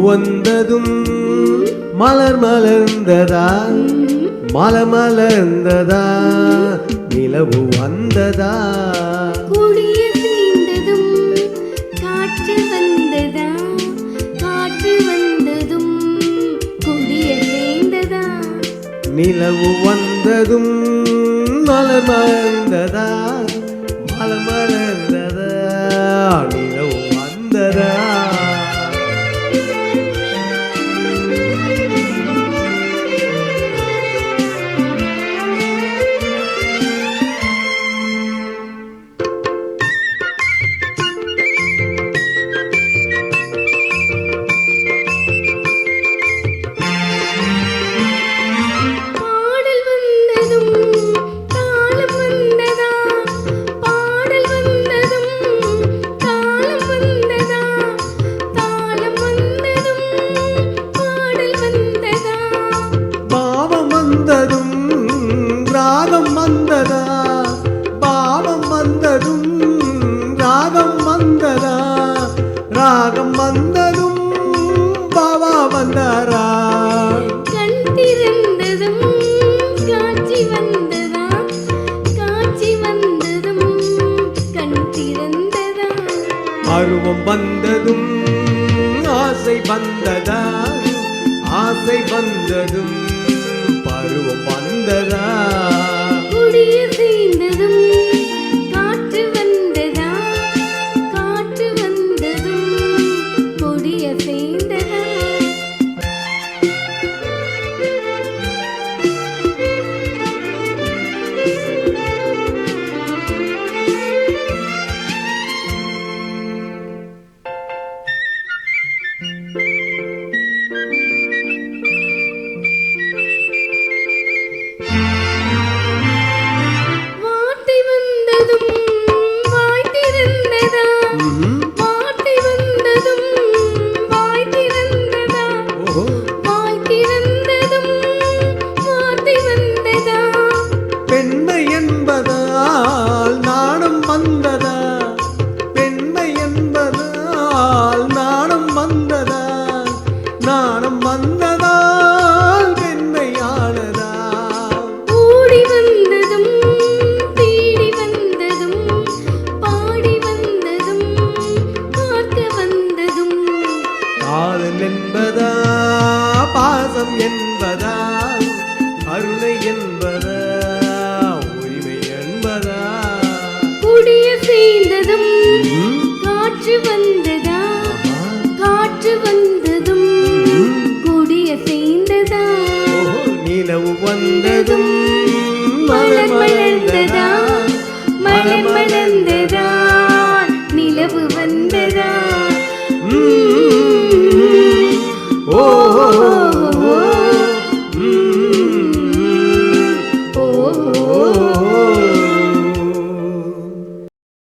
வந்ததும் மலர் மலர்ந்ததா மலர் மலர்ந்ததா நிலவு வந்ததா கொடிய சேர்ந்ததும் காற்று வந்ததா காற்று வந்ததும் கொடிய சேர்ந்ததா நிலவு வந்ததும் மலர் மலர்ந்ததா மலர் மலர்ந்ததா நிலவு வந்ததா ராகம் வந்ததா பாவம் வந்ததும் ராகம் வந்ததா ராகம் வந்ததும் பாவா வந்தாரா கண் திறந்ததும் காட்சி வந்ததா காட்சி வந்ததும் கண் திறந்ததா அருவம் வந்ததும் ஆசை வந்ததா ஆசை வந்ததும் பருவம் வந்ததா கொடிய சேர்ந்ததும் காற்று வந்ததா காற்று வந்ததும் கொடிய சேர்ந்ததா பெண்மை என்பதால் நாணம் வந்ததா பெண்மை என்பதால் நாணம் வந்ததா நாணம் வந்ததால் பெண்மையானதா கூடி வந்ததும் தேடி வந்ததும் பாடி வந்ததும் பார்க்க வந்ததும் காதல் என்பதா பாசம் என்பதா கருணை என்பதா உரிமை என்பதா கொடிய சேர்ந்ததும் காற்று வந்ததா காற்று வந்ததும் கொடிய சேர்ந்ததா நிலவு வந்ததும் மலர் மலர்ந்ததா மலர் மலர்ந்ததா